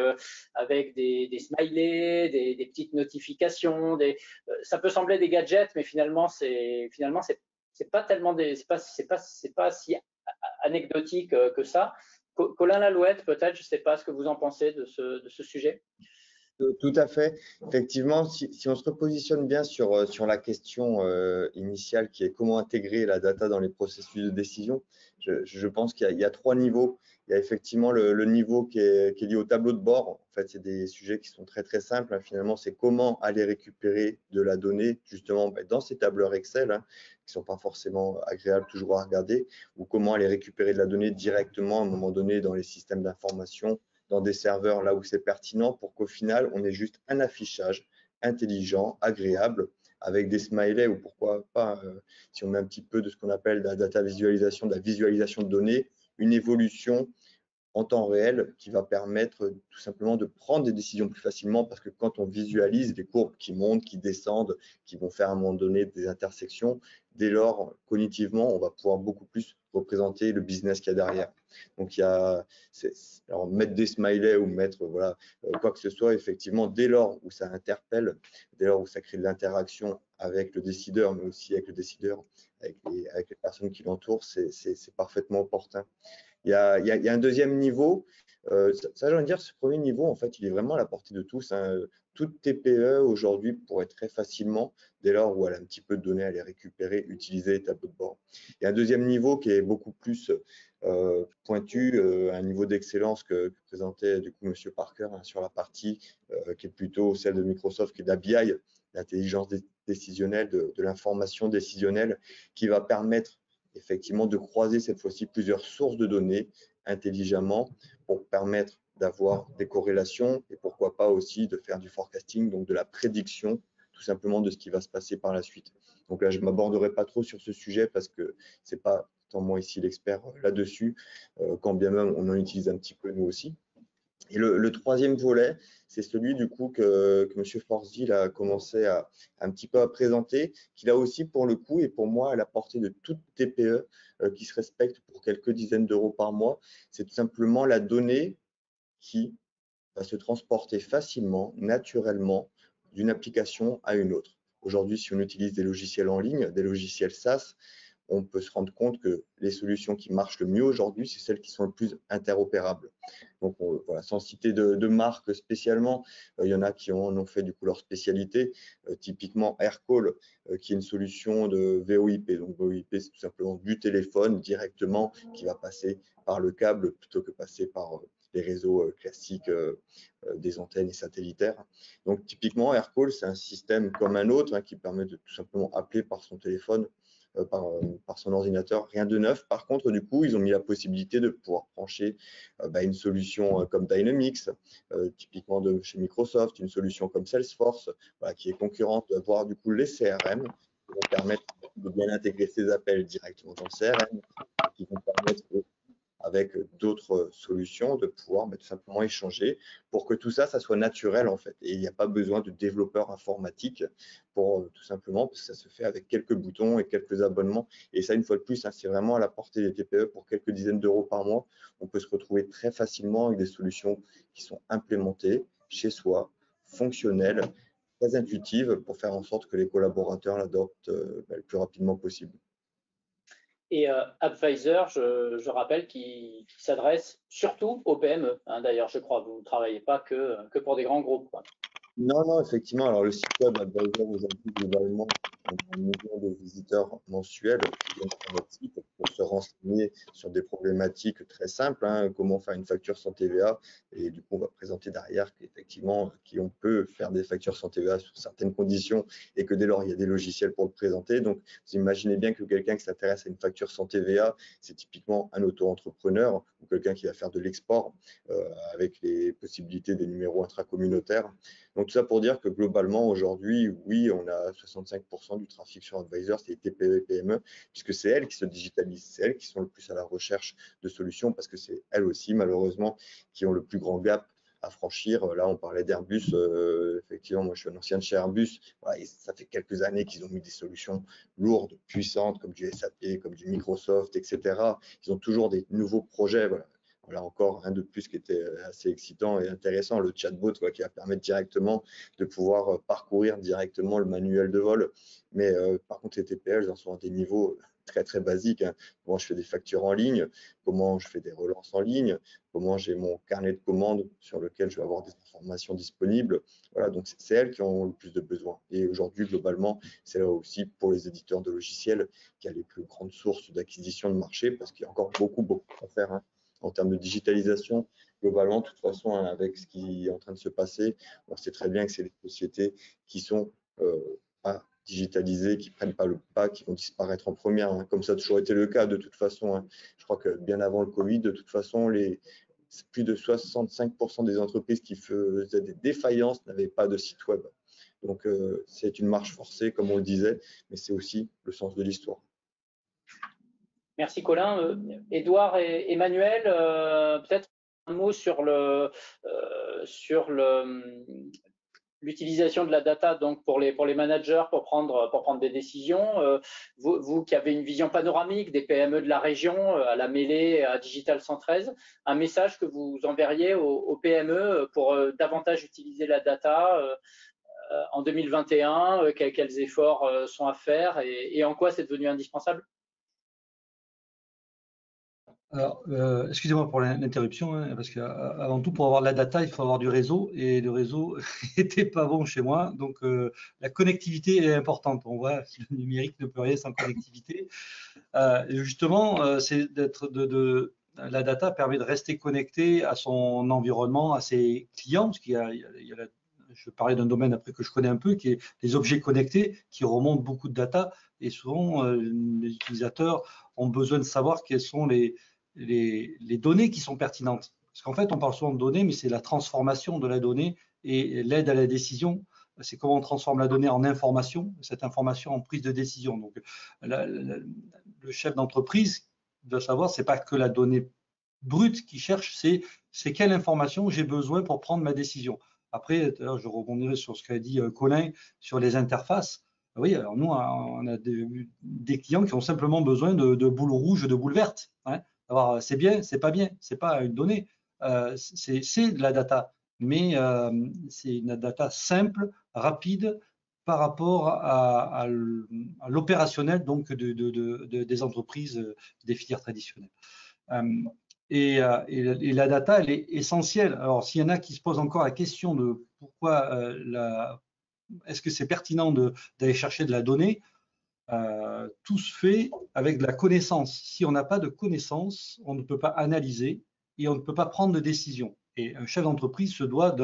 avec des smileys, des petites notifications, ça peut sembler des gadgets, mais finalement, c'est pas tellement c'est pas si anecdotique que ça. Colin Lalouette, peut-être, je ne sais pas ce que vous en pensez de ce sujet. Tout à fait. Effectivement, si on se repositionne bien sur la question initiale qui est comment intégrer la data dans les processus de décision, je pense qu'il y a trois niveaux. Il y a effectivement le niveau qui est lié au tableau de bord. En fait, c'est des sujets qui sont très, très simples. Finalement, c'est comment aller récupérer de la donnée, justement, dans ces tableurs Excel, qui ne sont pas forcément agréables toujours à regarder, ou comment aller récupérer de la donnée directement à un moment donné dans les systèmes d'information, dans des serveurs là où c'est pertinent, pour qu'au final, on ait juste un affichage intelligent, agréable, avec des smileys, ou pourquoi pas, si on met un petit peu de ce qu'on appelle de la data visualisation, de la visualisation de données, une évolution en temps réel qui va permettre tout simplement de prendre des décisions plus facilement, parce que quand on visualise les courbes qui montent, qui descendent, qui vont faire à un moment donné des intersections, dès lors, cognitivement, on va pouvoir beaucoup plus représenter le business qu'il y a derrière. Donc, alors, mettre des smileys ou mettre voilà, quoi que ce soit, effectivement, dès lors où ça interpelle, dès lors où ça crée de l'interaction avec le décideur, mais aussi avec le décideur, avec les personnes qui l'entourent, c'est parfaitement opportun. Il y a un deuxième niveau. Ça, j'ai envie de dire, ce premier niveau, en fait, il est vraiment à la portée de tous. Hein. Toute TPE aujourd'hui pourrait très facilement, dès lors où elle a un petit peu de données à les récupérer, utiliser les tableaux de bord. Il y a un deuxième niveau qui est beaucoup plus pointu, un niveau d'excellence que présentait du coup Monsieur Parker, hein, sur la partie qui est plutôt celle de Microsoft, qui est de la BI, l'intelligence décisionnelle, de l'information décisionnelle, qui va permettre effectivement de croiser cette fois-ci plusieurs sources de données intelligemment pour permettre d'avoir des corrélations et pourquoi pas aussi de faire du forecasting, donc de la prédiction tout simplement de ce qui va se passer par la suite. Donc là, je ne m'aborderai pas trop sur ce sujet parce que ce n'est pas tant moi ici l'expert là-dessus, quand bien même on en utilise un petit peu nous aussi. Et le troisième volet, c'est celui du coup que M. Forzy a commencé un petit peu à présenter, qu'il a aussi pour le coup et pour moi à la portée de toute TPE qui se respecte pour quelques dizaines d'euros par mois. C'est tout simplement la donnée qui va se transporter facilement, naturellement, d'une application à une autre. Aujourd'hui, si on utilise des logiciels en ligne, des logiciels SaaS, on peut se rendre compte que les solutions qui marchent le mieux aujourd'hui, c'est celles qui sont le plus interopérables. Donc, voilà, sans citer de marque spécialement, il y en a qui en ont fait du coup leur spécialité, typiquement Aircall, qui est une solution de VoIP. Donc, VoIP, c'est tout simplement du téléphone directement qui va passer par le câble plutôt que passer par les réseaux classiques des antennes et satellitaires. Donc, typiquement, Aircall, c'est un système comme un autre qui permet de tout simplement appeler par son téléphone, par son ordinateur, rien de neuf. Par contre, du coup, ils ont mis la possibilité de pouvoir brancher une solution comme Dynamics, typiquement de chez Microsoft, une solution comme Salesforce, voilà, qui est concurrente, voire du coup les CRM, qui vont permettre de bien intégrer ces appels directement dans le CRM, qui vont permettre avec d'autres solutions de pouvoir tout simplement échanger pour que tout ça, ça soit naturel en fait. Et il n'y a pas besoin de développeurs informatiques pour tout simplement, parce que ça se fait avec quelques boutons et quelques abonnements. Et ça, une fois de plus, c'est vraiment à la portée des TPE pour quelques dizaines d'euros par mois. On peut se retrouver très facilement avec des solutions qui sont implémentées chez soi, fonctionnelles, très intuitives pour faire en sorte que les collaborateurs l'adoptent le plus rapidement possible. Et Appvisor, je rappelle, qui s'adresse surtout aux PME. D'ailleurs, je crois, vous ne travaillez pas que pour des grands groupes. Non, non, effectivement. Alors, le site web Appvisor, aujourd'hui, globalement, on a 1 million de visiteurs mensuels qui viennent sur notre site pour se renseigner sur des problématiques très simples, comment faire une facture sans TVA. Et du coup, on va présenter derrière qu'effectivement, on peut faire des factures sans TVA sous certaines conditions et que dès lors, il y a des logiciels pour le présenter. Donc, vous imaginez bien que quelqu'un qui s'intéresse à une facture sans TVA, c'est typiquement un auto-entrepreneur ou quelqu'un qui va faire de l'export avec les possibilités des numéros intracommunautaires. Donc, tout ça pour dire que globalement, aujourd'hui, oui, on a 65% du trafic sur Appvisor, c'est les TPE et PME, puisque c'est elles qui se digitalisent, c'est elles qui sont le plus à la recherche de solutions, parce que c'est elles aussi, malheureusement, qui ont le plus grand gap à franchir. Là, on parlait d'Airbus. Effectivement, moi, je suis un ancien de chez Airbus. Voilà, et ça fait quelques années qu'ils ont mis des solutions lourdes, puissantes, comme du SAP, comme du Microsoft, etc. Ils ont toujours des nouveaux projets. Voilà encore un de plus qui était assez excitant et intéressant, le chatbot qui va permettre directement de pouvoir parcourir directement le manuel de vol. Mais par contre, les TPE, elles en sont à des niveaux très, très basiques. Comment je fais des factures en ligne, comment je fais des relances en ligne, comment j'ai mon carnet de commandes sur lequel je vais avoir des informations disponibles. Voilà, donc c'est elles qui ont le plus de besoins. Et aujourd'hui, globalement, c'est là aussi pour les éditeurs de logiciels qui a les plus grandes sources d'acquisition de marché parce qu'il y a encore beaucoup à faire. En termes de digitalisation, globalement, de toute façon, avec ce qui est en train de se passer, on sait très bien que c'est les sociétés qui sont pas digitalisées, qui ne prennent pas le pas, qui vont disparaître en première, comme ça a toujours été le cas de toute façon. Je crois que bien avant le Covid, de toute façon, plus de 65% des entreprises qui faisaient des défaillances n'avaient pas de site web. Donc, c'est une marche forcée, comme on le disait, mais c'est aussi le sens de l'histoire. Merci Colin. Édouard et Emmanuel, peut-être un mot sur l'utilisation de la data donc pour les managers pour prendre des décisions. Vous qui avez une vision panoramique des PME de la région, à la mêlée, à Digital 113, un message que vous enverriez aux PME pour davantage utiliser la data en 2021, quels efforts sont à faire et en quoi c'est devenu indispensable? Alors, excusez-moi pour l'interruption, parce qu'avant tout, pour avoir de la data, il faut avoir du réseau, et le réseau n'était pas bon chez moi. Donc, la connectivité est importante. On voit que le numérique ne peut rien sans connectivité. Justement, c'est la data permet de rester connecté à son environnement, à ses clients, parce je parlais d'un domaine après que je connais un peu, qui est les objets connectés, qui remontent beaucoup de data, et souvent les utilisateurs ont besoin de savoir quelles sont les données qui sont pertinentes. Parce qu'en fait, on parle souvent de données, mais c'est la transformation de la donnée et l'aide à la décision. C'est comment on transforme la donnée en information, cette information en prise de décision. Donc, le chef d'entreprise doit savoir, c'est pas que la donnée brute qu'il cherche, c'est quelle information j'ai besoin pour prendre ma décision. Après, je rebondirai sur ce qu'a dit Colin sur les interfaces. Oui, alors nous, on a des clients qui ont simplement besoin de boules rouges, de boules vertes. C'est bien, c'est pas bien, c'est pas une donnée, c'est de la data, mais c'est une data simple, rapide, par rapport à l'opérationnel donc des entreprises des filières traditionnelles. Et la data, elle est essentielle. Alors, s'il y en a qui se posent encore la question de pourquoi est-ce que c'est pertinent d'aller chercher de la donnée, tout se fait avec de la connaissance. Si on n'a pas de connaissance, on ne peut pas analyser et on ne peut pas prendre de décision. Et un chef d'entreprise se doit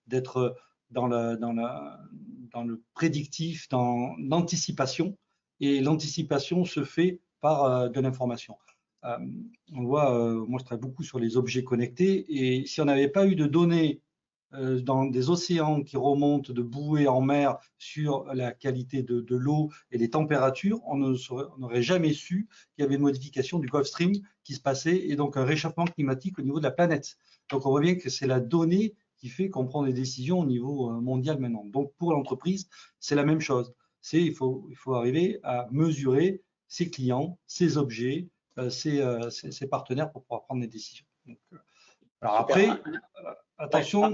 d'être dans le prédictif, dans l'anticipation. Et l'anticipation se fait par de l'information. On voit, moi je travaille beaucoup sur les objets connectés, et si on n'avait pas eu de données dans des océans qui remontent de bouées en mer sur la qualité de l'eau et les températures, on n'aurait jamais su qu'il y avait une modification du Gulf Stream qui se passait, et donc un réchauffement climatique au niveau de la planète. Donc on voit bien que c'est la donnée qui fait qu'on prend des décisions au niveau mondial maintenant. Donc pour l'entreprise, c'est la même chose. Il faut arriver à mesurer ses clients, ses objets, ses partenaires pour pouvoir prendre des décisions. Donc, alors après, attention,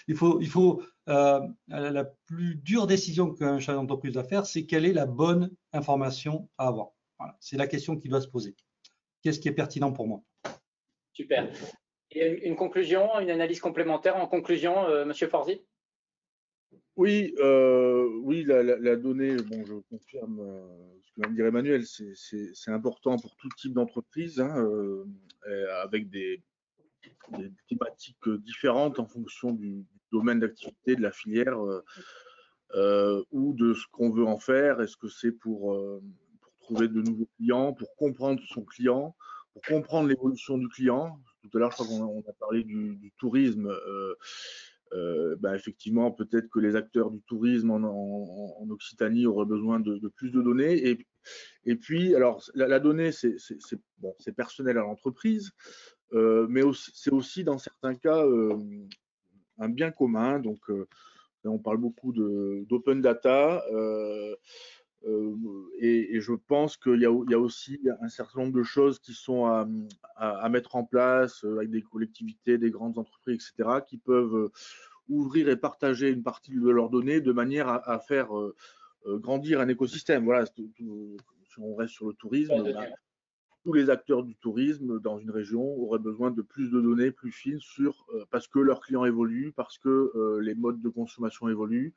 il faut la plus dure décision qu'un chef d'entreprise doit faire, c'est quelle est la bonne information à avoir. Voilà, c'est la question qui doit se poser. Qu'est-ce qui est pertinent pour moi? Super. Et une conclusion, une analyse complémentaire en conclusion, Monsieur Forzy? Oui, la donnée, bon, je confirme ce que vient de dire Emmanuel, c'est important pour tout type d'entreprise, hein, avec des thématiques différentes en fonction du domaine d'activité, de la filière ou de ce qu'on veut en faire. Est-ce que c'est pour trouver de nouveaux clients, pour comprendre son client, pour comprendre l'évolution du client? Tout à l'heure, je crois qu'on a parlé du tourisme. Effectivement, peut-être que les acteurs du tourisme en Occitanie auraient besoin de plus de données. Et puis, alors, la donnée, c'est personnel à l'entreprise, mais c'est aussi, dans certains cas, un bien commun. Donc, on parle beaucoup d'open data. Et je pense qu'il y a aussi un certain nombre de choses qui sont à mettre en place avec des collectivités, des grandes entreprises, etc., qui peuvent ouvrir et partager une partie de leurs données de manière à faire grandir un écosystème. Voilà, si on reste sur le tourisme, tous les acteurs du tourisme dans une région auraient besoin de plus de données plus fines parce que leurs clients évoluent, parce que les modes de consommation évoluent.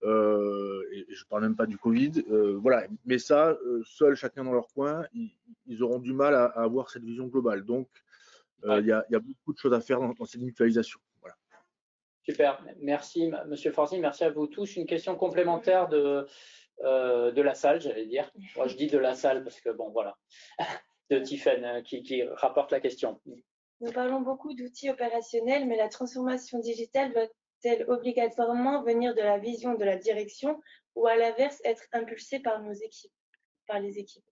Et je ne parle même pas du Covid. Voilà. Mais ça, seuls, chacun dans leur coin, ils auront du mal à avoir cette vision globale. Donc, il y a beaucoup de choses à faire dans cette mutualisation. Voilà. Super. Merci, Monsieur Forzy. Merci à vous tous. Une question complémentaire de la salle, j'allais dire. Moi, je dis de la salle parce que, bon, voilà, de Tiffen qui rapporte la question. Nous parlons beaucoup d'outils opérationnels, mais la transformation digitale doit-elle obligatoirement venir de la vision de la direction ou à l'inverse être impulsée par nos équipes, par les équipes?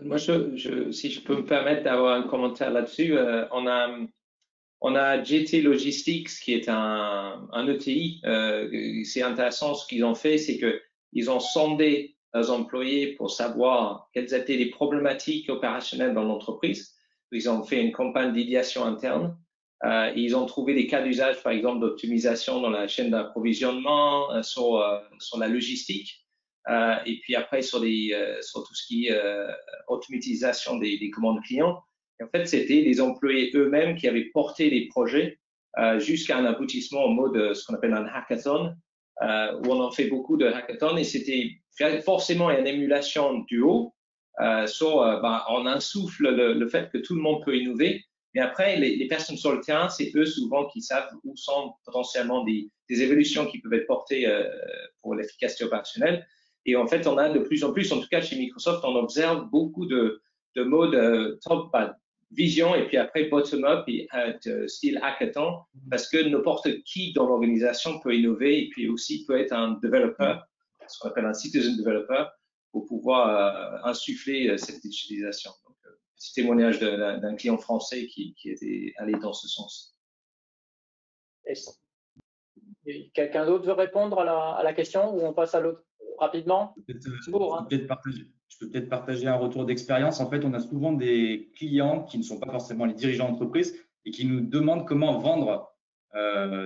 Moi, si je peux me permettre d'avoir un commentaire là-dessus, on a GT Logistics qui est un ETI. C'est intéressant ce qu'ils ont fait, c'est qu'ils ont sondé leurs employés pour savoir quelles étaient les problématiques opérationnelles dans l'entreprise. Ils ont fait une campagne d'idéation interne. Ils ont trouvé des cas d'usage, par exemple, d'optimisation dans la chaîne d'approvisionnement, sur la logistique, et puis après sur tout ce qui est automatisation des commandes clients. Et en fait, c'était les employés eux-mêmes qui avaient porté les projets jusqu'à un aboutissement en mode ce qu'on appelle un hackathon, où on en fait beaucoup de hackathons, et c'était forcément une émulation du haut. On insuffle le fait que tout le monde peut innover, mais après, les personnes sur le terrain, c'est eux souvent qui savent où sont potentiellement des évolutions qui peuvent être portées pour l'efficacité opérationnelle. Et en fait, on a de plus en plus, en tout cas chez Microsoft, on observe beaucoup de mode top-down vision et puis après bottom-up et style hackathon, parce que n'importe qui dans l'organisation peut innover et puis aussi peut être un développeur, ce qu'on appelle un citizen developer, pour pouvoir insuffler cette utilisation. Donc, petit témoignage d'un client français qui était allé dans ce sens. Quelqu'un d'autre veut répondre à la question ou on passe à l'autre rapidement? Je peux peut-être partager un retour d'expérience. En fait, on a souvent des clients qui ne sont pas forcément les dirigeants d'entreprise, et qui nous demandent comment vendre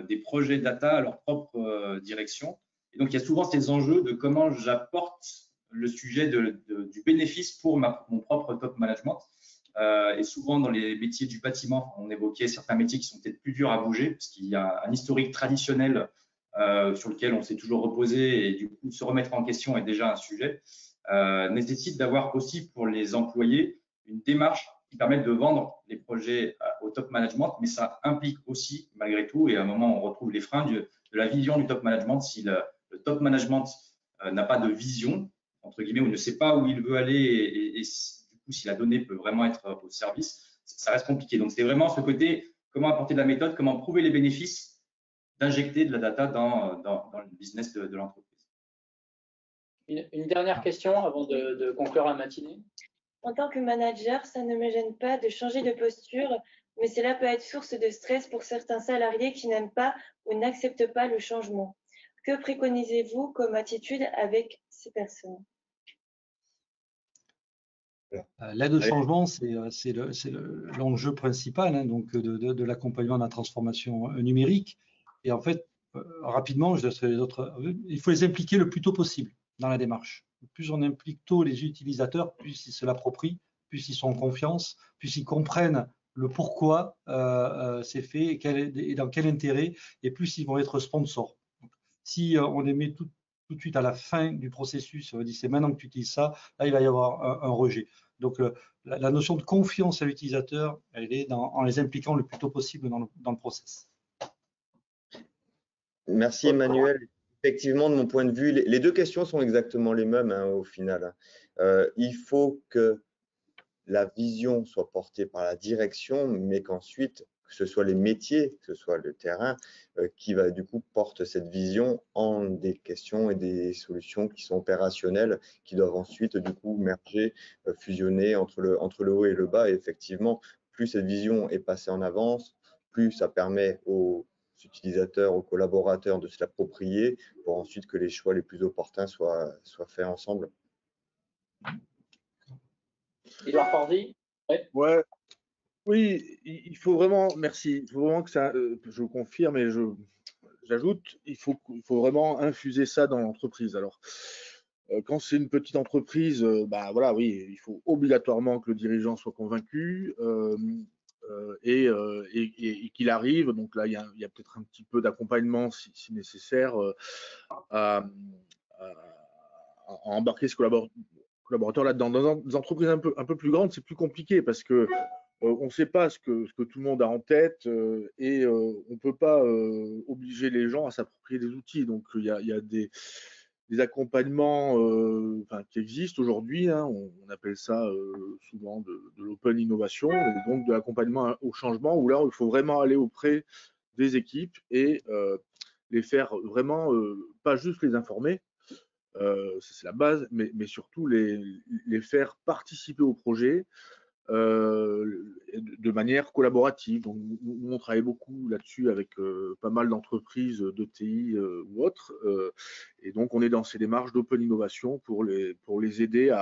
des projets data à leur propre direction. Et donc, il y a souvent ces enjeux de comment j'apporte le sujet du bénéfice pour mon propre top management. Et souvent, dans les métiers du bâtiment, on évoquait certains métiers qui sont peut-être plus durs à bouger parce qu'il y a un historique traditionnel sur lequel on s'est toujours reposé et du coup, se remettre en question est déjà un sujet. Nécessite d'avoir aussi pour les employés une démarche qui permette de vendre les projets au top management, mais ça implique aussi, malgré tout, et à un moment, on retrouve les freins de la vision du top management. Si le top management n'a pas de vision, entre guillemets, ou ne sait pas où il veut aller et du coup, si la donnée peut vraiment être au service, ça reste compliqué. Donc, c'est vraiment ce côté, comment apporter de la méthode, comment prouver les bénéfices d'injecter de la data dans le business de l'entreprise. Une dernière question avant de conclure la matinée. En tant que manager, ça ne me gêne pas de changer de posture, mais cela peut être source de stress pour certains salariés qui n'aiment pas ou n'acceptent pas le changement. Que préconisez-vous comme attitude avec ces personnes? L'aide au changement, c'est l'enjeu principal, hein, donc de l'accompagnement de la transformation numérique. Et en fait, rapidement, je laisserai les autres. Il faut les impliquer le plus tôt possible dans la démarche. Plus on implique tôt les utilisateurs, plus ils se l'approprient, plus ils sont en confiance, plus ils comprennent le pourquoi c'est fait et dans quel intérêt, et plus ils vont être sponsors. Donc, si on les met tout de suite à la fin du processus, on dit c'est maintenant que tu utilises ça, là il va y avoir un rejet. Donc la notion de confiance à l'utilisateur, elle est en les impliquant le plus tôt possible dans le process. Merci Emmanuel. Effectivement, de mon point de vue, les deux questions sont exactement les mêmes hein, au final. Il faut que la vision soit portée par la direction, mais qu'ensuite, que ce soit les métiers, que ce soit le terrain, qui va du coup porte cette vision en des questions et des solutions qui sont opérationnelles, qui doivent ensuite du coup merger, fusionner entre le haut et le bas. Et effectivement, plus cette vision est passée en avance, plus ça permet aux utilisateurs, aux collaborateurs de se l'approprier pour ensuite que les choix les plus opportuns soient faits ensemble. Edouard Fordy. Ouais. Oui, il faut vraiment, merci, il faut vraiment que ça, je confirme et j'ajoute, il faut vraiment infuser ça dans l'entreprise. Alors, quand c'est une petite entreprise, bah voilà, oui, il faut obligatoirement que le dirigeant soit convaincu et qu'il arrive. Donc là, il y a peut-être un petit peu d'accompagnement si nécessaire à embarquer ce collaborateur là-dedans. Dans des entreprises un peu plus grandes, c'est plus compliqué parce que on ne sait pas ce que tout le monde a en tête et on ne peut pas obliger les gens à s'approprier des outils. Donc, il y a des accompagnements qui existent aujourd'hui. Hein, on appelle ça souvent de l'open innovation, et donc de l'accompagnement au changement, où là, il faut vraiment aller auprès des équipes et les faire vraiment, pas juste les informer, c'est la base, mais surtout les faire participer au projet de manière collaborative. Donc, nous, on travaille beaucoup là-dessus avec pas mal d'entreprises de TI ou autres. Et donc, on est dans ces démarches d'open innovation pour les aider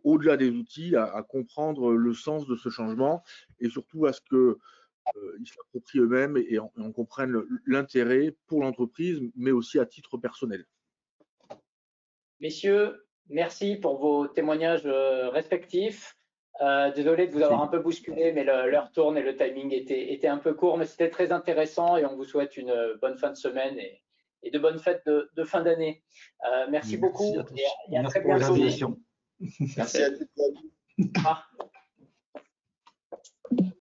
au-delà des outils, à comprendre le sens de ce changement et surtout à ce qu'ils s'approprient eux-mêmes et en comprennent l'intérêt pour l'entreprise, mais aussi à titre personnel. Messieurs, merci pour vos témoignages respectifs. Désolé de vous avoir un peu bousculé, mais l'heure tourne et le timing était un peu court, mais c'était très intéressant et on vous souhaite une bonne fin de semaine et de bonnes fêtes de fin d'année. Merci beaucoup et à très bientôt. Merci à tous.